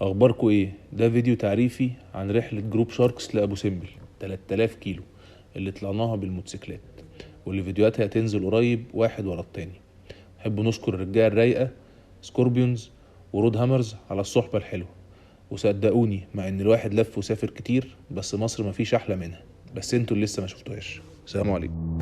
اخباركم ايه؟ ده فيديو تعريفي عن رحلة جروب شاركس لابو سمبل 3000 كيلو اللي طلعناها بالموتوسيكلات، واللي فيديوهاتها هتنزل قريب واحد ورا التاني. نحب نشكر الرجاله الرايقه سكوربيونز ورود هامرز على الصحبة الحلوة، وصدقوني مع ان الواحد لف وسافر كتير بس مصر مفيش احلى منها، بس انتوا اللي لسه ما شفتوهاش. السلام عليكم.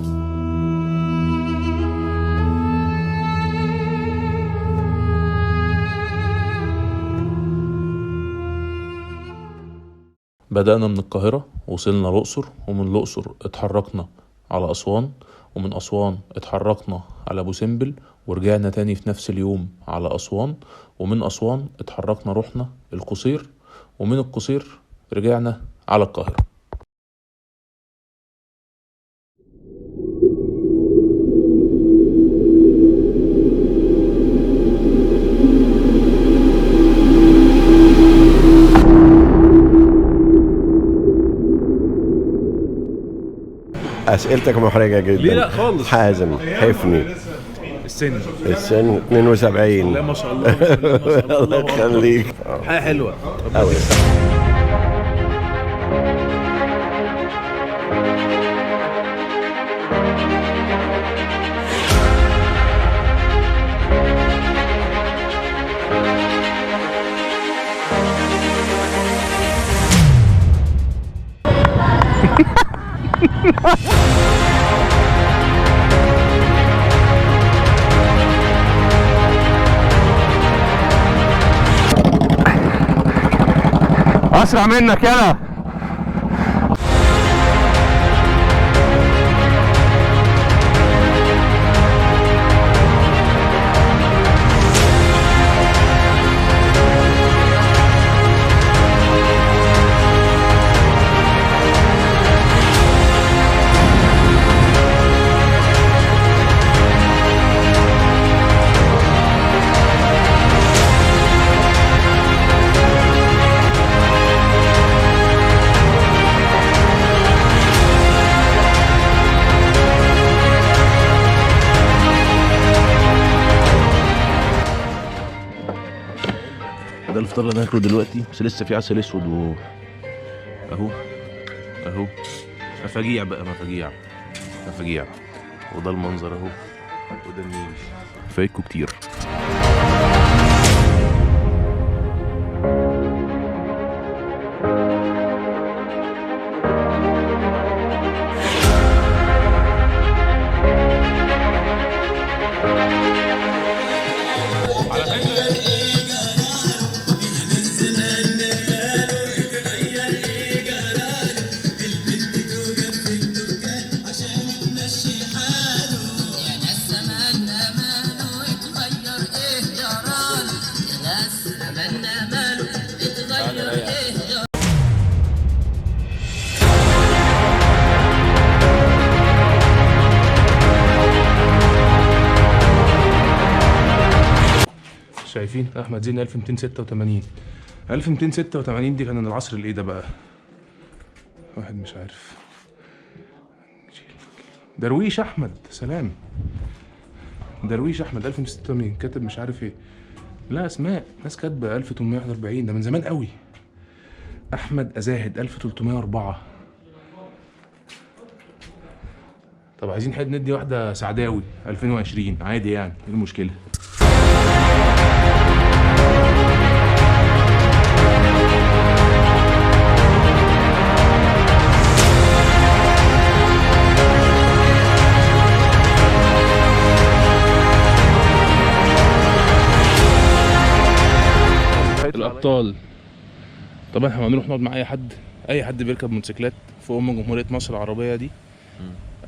بدأنا من القاهرة وصلنا الأقصر، ومن الأقصر اتحركنا على أسوان، ومن أسوان اتحركنا على أبو سمبل، ورجعنا تاني في نفس اليوم على أسوان، ومن أسوان اتحركنا رحنا القصير، ومن القصير رجعنا على القاهرة. أسئلتك محرجة جدا. ليه لا خالص؟ حازم حفني. السن 72. لا ما شاء الله ما شاء الله الله يخليك. حاجة حلوة أوي. اسرع منك يلا. ده الفطار اللي هناكله دلوقتي، بس لسه في عسل اسود اهو اهو مفاجيع بقى، مفاجيع. وده المنظر اهو، وده النيل. فايتكوا كتير. شايفين احمد زين 1286 دي كان العصر الايه ده بقى؟ واحد مش عارف. درويش احمد سلام، درويش احمد 1286 كاتب مش عارف ايه. لا اسماء ناس كاتبه 1841، ده من زمان قوي. احمد ازاهد 1304. طب عايزين حد ندي واحده سعداوي 2020 عادي يعني، ايه المشكله؟ الابطال. طبعا احنا هنروح نقعد مع اي حد بيركب موتوسيكلات في جمهوريه مصر العربيه دي.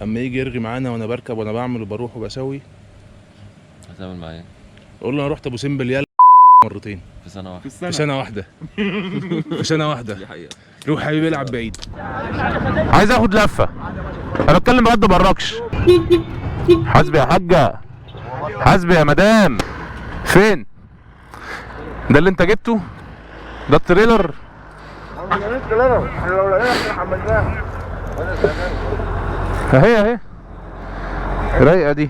اما يجي يرغي معانا وانا بركب وانا بعمل وبروح وبسوي، هتعمل معايا اقول له انا رحت ابو سمبل يلا مرتين في سنه واحده في سنه واحده دي حقيقه. روح حبيبي العب بعيد. عايز اخد لفه، انا بتكلم بجد بركش. حاسبي يا حاجه، حاسبي يا مدام. فين ده اللي انت جبته؟ ده التريلر. اهي رايقه دي.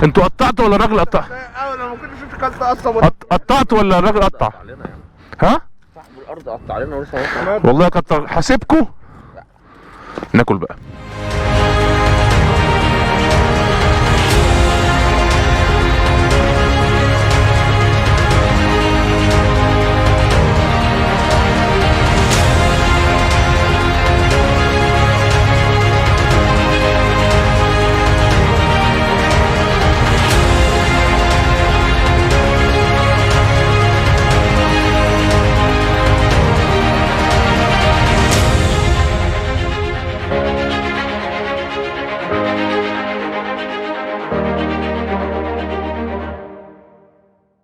انتوا قطعتوا ولا الراجل قطع؟ انا ما كنتش شفت اصلا. قطعت ولا الراجل قطع؟ ها؟ صاحب الارض قطع علينا ولسه هنطلع. والله كتر حاسبكوا. ناكل بقى.